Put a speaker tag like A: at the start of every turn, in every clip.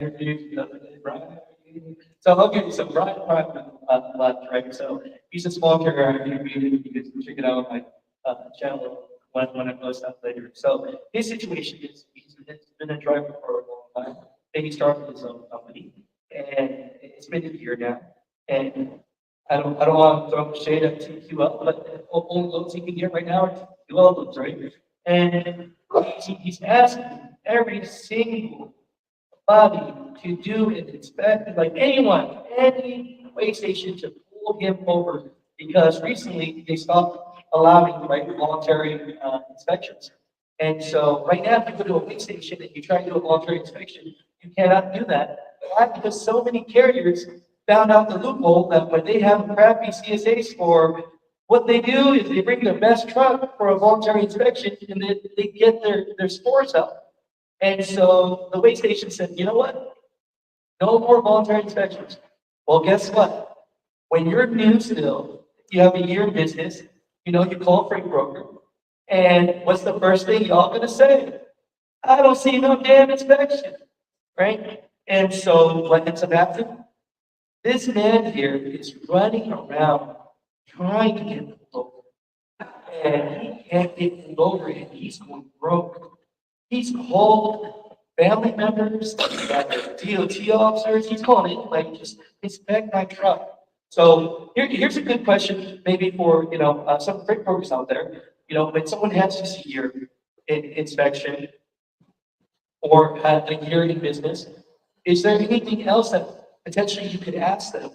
A: interview Brian. So I'll give you some Brian left, right? So he's a small carrier. I interviewed him. You can check it out on my channel when I post up later. So his situation is he's been a driver for a long time. Then he started his own company, and it's been a year now. And I don't want to throw shade at TQL, but only loans he can get right now are TQL loans, right? And he's asking every single body to do and inspect, like anyone, any way station to pull him over because recently they stopped allowing right voluntary inspections. And so right now, if you go to a way station and you try to do a voluntary inspection, you cannot do that. Why? Because so many carriers found out the loophole that when they have a crappy CSA score, what they do is they bring their best truck for a voluntary inspection and then they get their scores up. And so the way station said, you know what? No more voluntary inspections. Well, guess what? When you're new still, you have a year in business, you call a freight broker, and what's the first thing y'all gonna say? I don't see no damn inspection, right? And so what ends up happening? This man here is running around trying to get pulled over, and he can't get pulled over, and he's going broke. He's called family members, DOT officers. He's calling in, like, just inspect my truck. So here's a good question, maybe for some freight brokers out there. When someone has just a year inspection or a year in business, is there anything else that potentially you could ask them?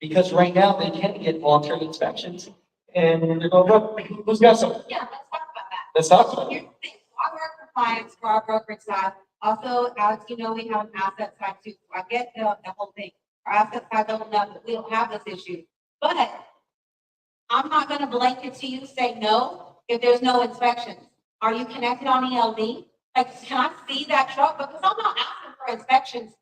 A: Because right now they can't get voluntary inspections, and they're going, "Look, who's got some?"
B: Yeah, let's talk about that.
A: Let's talk about
B: Here's
A: it.
B: the thing, I work for clients for our brokerage side. Also, as you know, we have an asset side too. So I get the whole thing. Our asset side don't know that we don't have this issue. But I'm not gonna blanket to you, say no, if there's no inspections. Are you connected on ELD? Like, can I see that truck? Because I'm not asking for inspections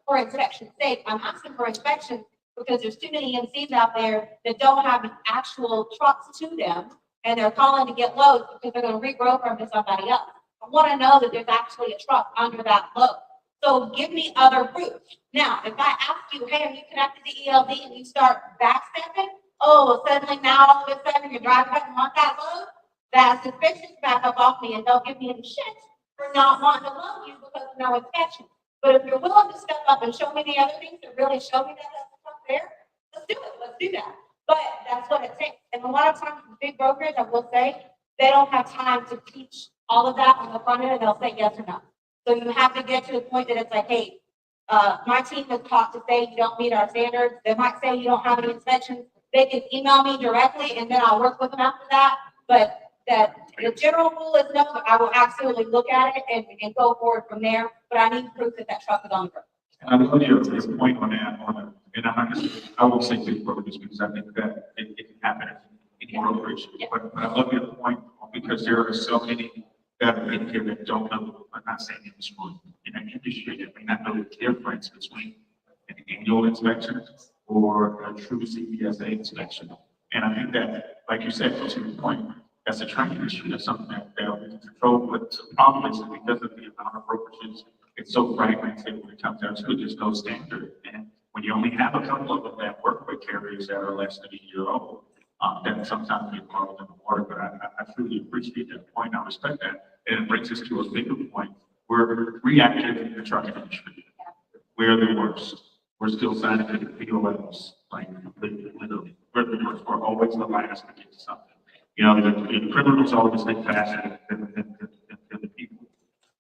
B: for inspection sake. I'm asking for inspections because there's too many MCs out there that don't have actual trucks to them. And they're calling to get loads because they're gonna re-broker them to somebody else. I wanna know that there's actually a truck under that load. So give me other proof. Now, if I ask you, hey, are you connected to ELD and you start backstepping, oh, suddenly now all of a sudden you're driving up and want that load, that suspicion's back up off me and don't give me any shit for not wanting to load you because of no inspection. But if you're willing to step up and show me the other things to really show me that that's stuff there, let's do it. Let's do that. But that's what it takes. And a lot of times, big brokers, I will say, they don't have time to teach all of that on the front end. They'll say yes or no. So you have to get to the point that it's like, hey, my team is taught to say you don't meet our standards. They might say you don't have any inspections. They can email me directly, and then I'll work with them after that. But that the general rule is no. I will absolutely look at it and go forward from there. But I need proof that that truck is on the road.
C: I love your point on that, and I will say big brokers because I think that it can happen in brokerage. But I love your point because there are so many that are in here that don't know, I'm not saying in this room, in an industry that may not know the difference between an annual inspection or a true CPSA inspection. And I think that, like you said, to your point, that's a training issue. That's something that we can control. But the problem is that because of the amount of brokerages, it's so fragmented when it comes down to it, there's no standard. And when you only have a couple of them that work with carriers that are less than a year old, then sometimes we fall in the water. But I truly appreciate that point. I respect that. And it brings us to a bigger point. We're reactive in the trucking industry. We're the worst. We're still signing for the POLs, like literally. We're the worst. We're always the last to get to something. The criminals always think faster than the people.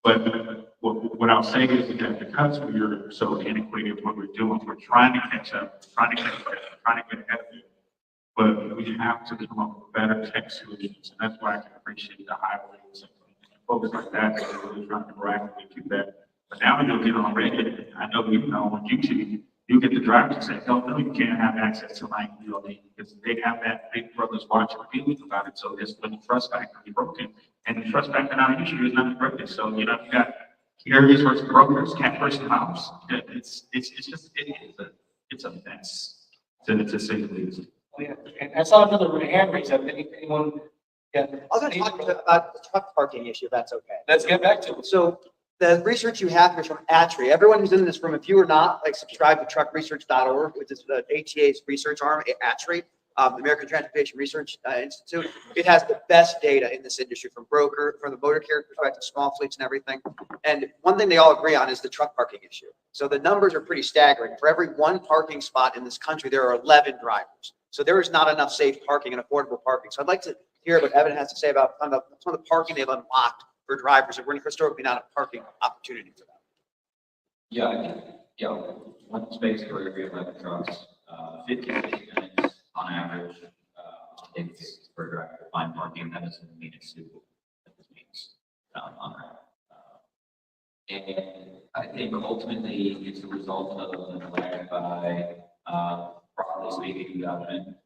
C: But what I'll say is that because we're so antiquated what we're doing, we're trying to catch up, trying to get ahead of it. But we have to come up with better tech solutions. And that's why I can appreciate the highways and folks like that that are really trying to proactively do that. But now you'll get on Reddit. I know on YouTube, you get the drivers and say, no, you can't have access to my ELD because they have that big brothers watching feelings about it. So it's when the trust factor is broken. And the trust factor in our industry is not broken. So you got carriers versus brokers, cat versus mouse. It's a mess to say the least.
A: Oh, yeah. And I saw another hand raise up. Anyone? Yeah.
D: I was going to talk about the truck parking issue, if that's okay.
A: Let's get back to it.
D: So the research you have here is from ATRI. Everyone who's in this room, if you are not like subscribed to truckresearch.org, which is the ATA's research arm, ATRI, the American Transportation Research Institute, it has the best data in this industry from the motor carrier perspective, small fleets and everything. And one thing they all agree on is the truck parking issue. So the numbers are pretty staggering. For every one parking spot in this country, there are 11 drivers. So there is not enough safe parking and affordable parking. So I'd like to hear what Evan has to say about some of the parking they've unlocked for drivers that were historically not a parking opportunity for them.
E: Yeah, I think, one space for every 11 trucks, 50 minutes on average, on daily basis per driver to find parking. That doesn't mean it's suitable. That just means on that. And I think ultimately it's a result of neglect by, broadly speaking, government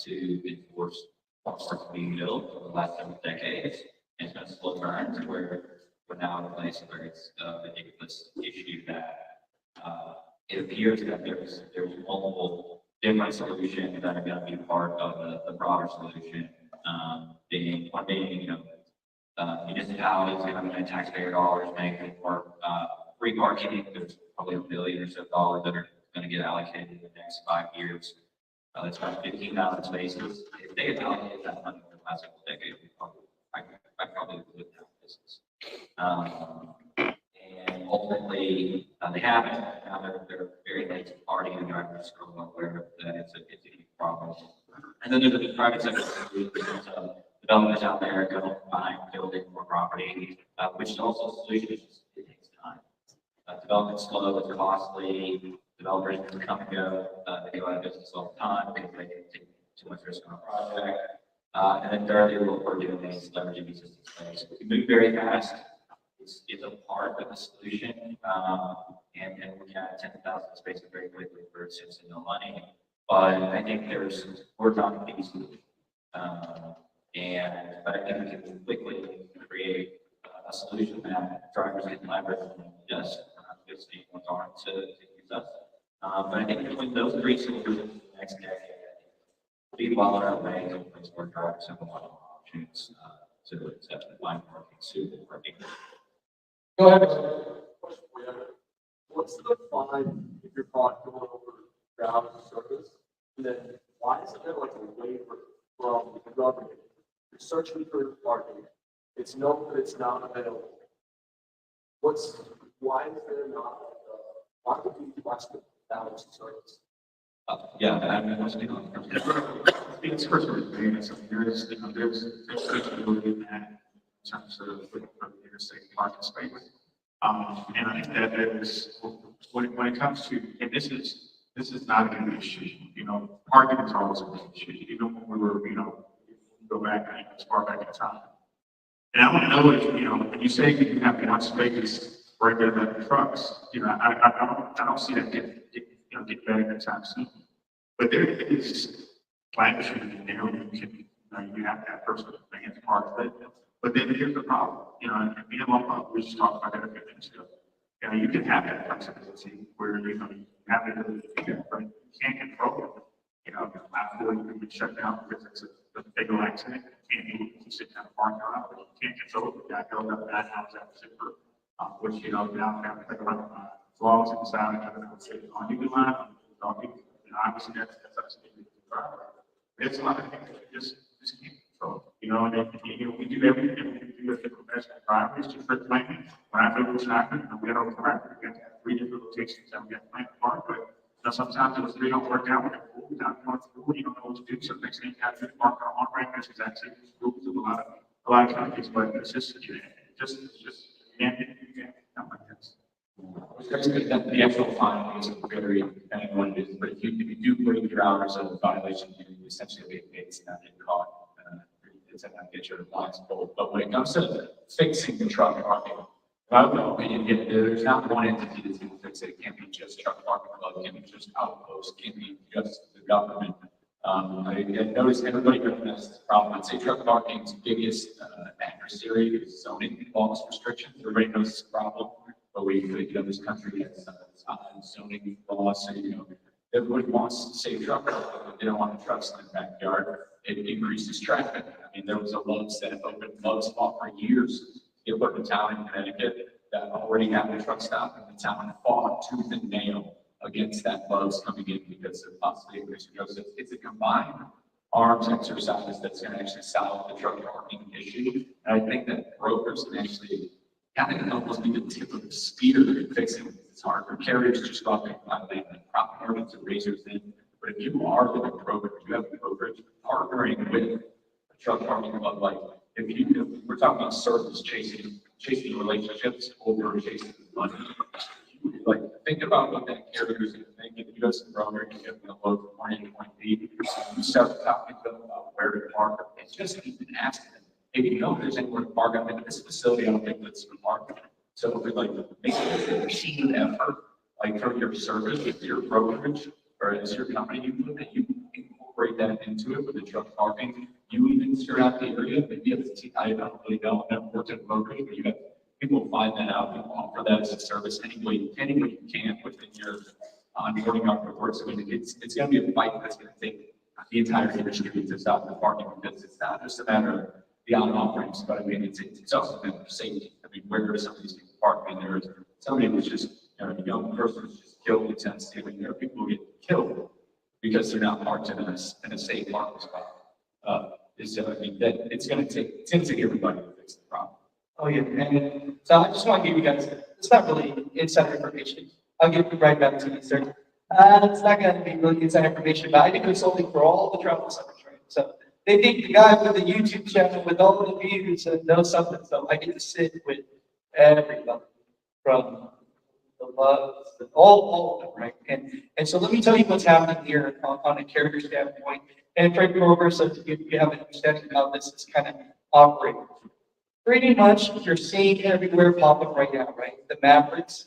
E: to enforce what's being built over the last several decades. And it's been a slow burn to where we're now in a place where it's a ridiculous issue that it appears that there's multiple different solutions that are going to be part of the broader solution. Being municipalities and taxpayer dollars making more free parking. There's probably $1 billion or so that are going to get allocated in the next 5 years. That's about 15,000 spaces. If they had allocated that money for the last couple of decades, I probably would have business. And ultimately, they haven't. Now they're very late to the party, and drivers are aware that it's a huge problem. And then there's the private sector. Developers out there go buying, building more property, which is also a solution. It takes time. Development's slow, it's costly. Developers come and go. They go out of business all the time because they take too much risk on a project. And then thirdly, what we're doing is leveraging existing space. We move very fast. It's a part of the solution. And we can add 10,000 spaces very quickly for essentially no money. But I think there's work on these. But I think we can quickly create a solution that drivers can leverage and just ones aren't to use us. But I think between those three solutions in the next decade, be well on our way to a place where drivers have a lot of options to find parking suitable parking.
F: Go ahead. What's the fine if you're caught going over ground service? And then why isn't there like a waiver from the government? You're searching for parking. It's known that it's not available. Why is there not? Why would we watch the balance service?
E: Yeah, I mean, what's going on?
C: It's first of all, there's flexibility in that in terms of the interstate parking space. And I think that there's, when it comes to, and this is not an issue, parking is always an issue, even when we were, go back as far back in time. And I want to know if, when you say you have one space right there at the trucks, I don't see that get better anytime soon. But there is language in there where you have to have personal advance part of it. But then here's the problem, and me and Lomba, we just talked about that a few minutes ago. You can have that flexibility where, you have the ability to do that, but you can't control it. After you can be shut down because it's a fatal accident, you can't sit down and park out, but you can't control it. You got to go up that house after zipper, which, now have to take a run, as long as it's down and everything on you line, obviously that's up to the driver. There's a lot of things that just can't control. And then, we do everything we do as the professional drivers to trip planning. When I feel what's happening, we had over practice, we got to have 3 different locations that we got planned park, but sometimes those 3 don't work out. We don't know what to do. So next thing you have to park on ramp, which is actually rules of a lot of countries, but it's just can't not like this.
E: The actual fine is very depending on what it is, but if you do bring your hours of violation, you essentially get paid to not get caught. It's not get your lines pulled. But when it comes to fixing the truck parking, I don't know, there's not one entity that's going to fix it. It can't be just truck parking club, it can't be just outpost, it can't be just the government. I noticed everybody recognizes the problem. I'd say truck parking's biggest adversary is zoning laws restrictions. Everybody knows it's a problem. But this country has zoning laws, so everybody wants safe truck parking, but they don't want the trucks in the backyard. It increases traffic. I mean, there was a Lowe's that opened Lowe's Mall for years. It put in town in Connecticut.
C: that already have the truck stop in the town fought tooth and nail against that buzz coming in because of possibly increased because it's a combined arms exercise that's going to actually solve the truck parking issue. And I think that brokers can actually kind of almost be the tip of the spear in fixing it. It's hard for carriers to just go out there and find land and prop markets and razors in. But if you are the broker, you have a brokerage partnering with a truck parking club, like if we're talking about service chasing relationships over chasing money. Like, think about what that carrier is going to think. If you go to the broker, you give them a load from point A to point B, you start talking to them about where to park. It's just even asking them, hey, you know, if there's anywhere to park, I'm in this facility, I don't think that's the park. So we like make it a team effort, like for your service, if your brokerage or as your company, you put that you incorporate that into it with the truck parking. You even sort out the area, maybe it's, I don't really know, I've never worked at a brokerage, but you have people find that out, people offer that as a service any way you can within your onboarding reports. So it's going to be a fight that's going to take the entire industry to stop the parking because it's not just a matter of the on-off ramps, but I mean, it's also a matter of safety. I mean, where are some of these people parking? There's somebody who's just, a young person who's just killed in Tennessee. I mean, there are people who get killed because they're not parked in a safe parking spot. I mean, that it's going to take everybody to fix the problem.
A: Oh, yeah, and so I just want to give you guys, it's not really inside information. I'll give it right back to you, sir. It's not going to be really inside information, but I do consulting for all the travel centers, right? So they think the guy with the YouTube channel with all the views knows something, so I get to sit with everybody from the loves, all of them, right? And so let me tell you what's happening here on a carrier standpoint. And Frank Grover, so you have an understanding of how this is kind of operating. Pretty much, you're seeing everywhere pop up right now, right? The Mavericks,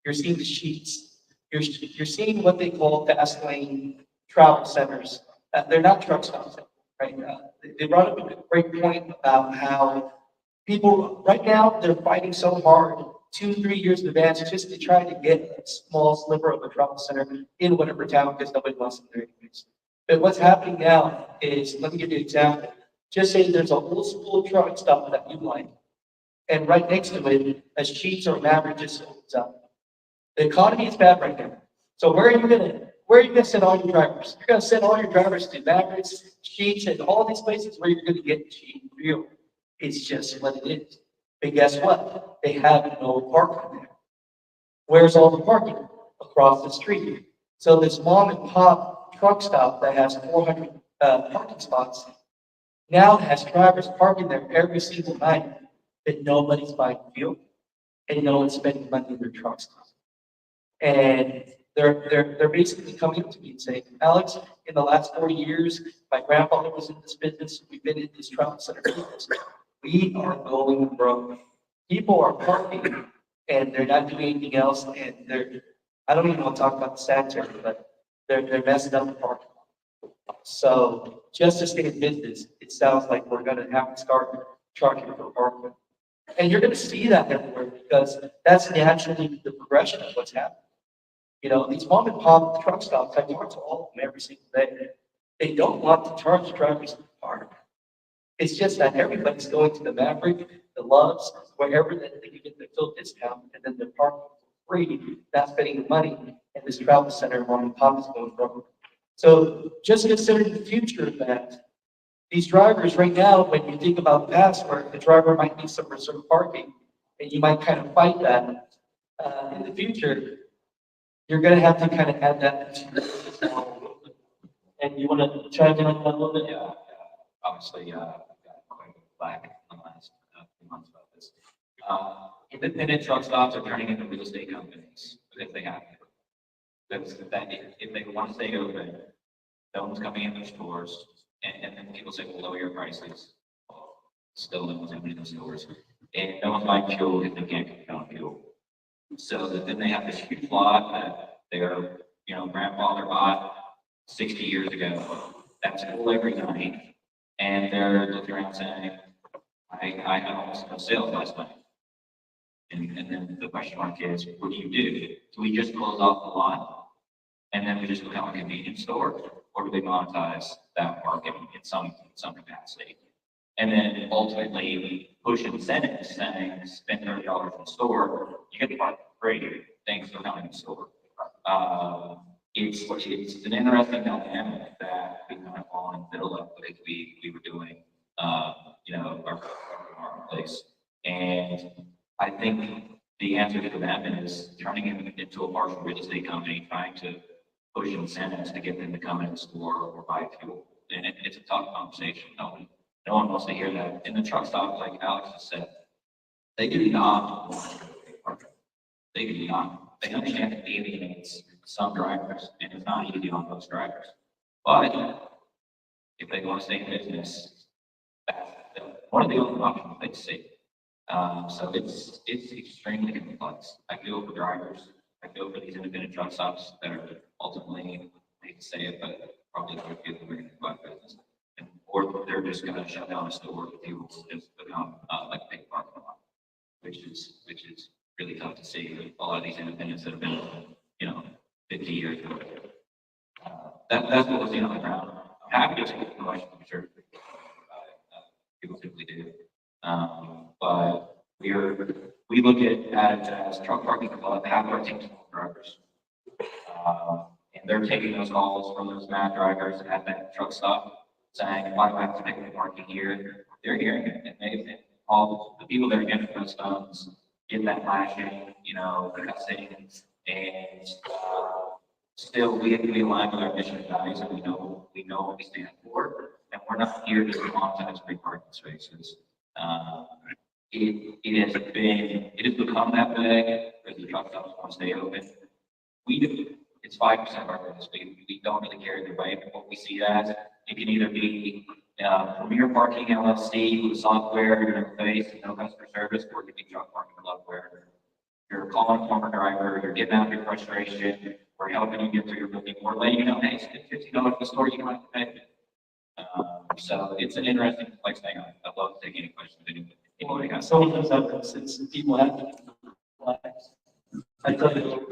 A: you're seeing the Sheets, you're seeing what they call fast lane travel centers. They're not truck stops, right? They brought up a great point about how people right now they're fighting so hard 2-3 years in advance just to try to get a small sliver of a travel center in whatever town because nobody wants them there anyways. But what's happening now is, let me give you an example. Just say there's a whole school truck stop that you like, and right next to it, a Sheets or Maverick just opens up. The economy is bad right now. So where are you gonna send all your drivers? You're gonna send all your drivers to Mavericks, Sheets, and all these places where you're gonna get cheap fuel. It's just what it is. But guess what? They have no parking there. Where's all the parking? Across the street. So this mom and pop truck stop that has 400 parking spots now has drivers parking there every single night, but nobody's buying fuel and no one's spending money in their trucks. And they're basically coming up to me and saying, Alex, in the last 40 years, my grandfather was in this business. We've been in this travel center business. We are going broke. People are parking and they're not doing anything else. And I don't even want to talk about the sanitary, but they're messing up the parking lot. So just to stay in business, it sounds like we're going to have to start charging for parking. And you're going to see that everywhere because that's naturally the progression of what's happening. You know, these mom and pop truck stops, I talk to all of them every single day. They don't want to charge drivers to park. It's just that everybody's going to the Maverick, the Loves, wherever they can get the full discount, and then they're parking for free, not spending the money, and this travel center mom and pop is going broke. So just consider the future of that. These drivers right now, when you think about the past where the driver might need some reserved parking, and you might kind of fight that, in the future, you're going to have to kind of add that to your business model. And you want to chime in on that a little bit?
E: Yeah, obviously, I've got quite a flag in the last few months about this. Independent truck stops are turning into real estate companies, if they have to. If they want to stay open, no one's coming in their stores, and then people say, well, lower your prices. Well, still no one's coming in the stores. And no one's buying fuel if they can't count fuel. So then they have this huge lot that their, grandfather bought 60 years ago. That's full every night. And they're looking around saying, I had almost no sales last night. And then the question mark is, what do? Do we just close off the lot and then we just become a convenience store? Or do they monetize that market in some capacity? And then ultimately push incentives saying spend $30 in the store, you get the park for free, thanks for coming to the store. It's an interesting dynamic that we kind of fall in the middle of, like we were doing, our marketplace. And I think the answer to that is turning it into a partial real estate company, trying to push incentives to get them to come in the store or buy fuel. And it's a tough conversation. No one wants to hear that. In the truck stop, like Alex has said, they do not want to go to a park. They do not. They understand it alienates some drivers, and it's not easy on those drivers. But if they want to stay in business, that's one of the only options they see. So it's extremely complex. I feel for drivers. I feel for these independent truck stops that are ultimately, I hate to say it, but probably going to feel the very black business. Or they're just going to shut down a store if you will just become like a big parking lot, which is really tough to see. A lot of these independents that have been, 50 years ago. That's what we're seeing on the ground. I'm happy to take the question, I'm sure. People typically do. But we look at it as truck parking club, half our team's drivers. And they're taking those calls from those mad drivers at that truck stop, saying, why do I have to make the parking here? They're hearing it, and all the people that are getting those phones get that flashing, cussing, and still we align with our mission and values, and we know what we stand for, and we're not here to monetize free parking spaces. It has become that big because the truck stops want to stay open. We do. It's 5% of our business. We don't really care either way. But what we see it as, it can either be Premier Parking LLC with software, interface, and no customer service, or it can be Truck Parking Club where you're calling a former driver, you're getting out your frustration, we're helping you get through your booking, or letting you know, hey, it's $50 in the store, you don't have to pay. So it's an interesting complex thing. I'd love to take any questions. Anybody has?
A: Some of those evidence, since people have. I tell you.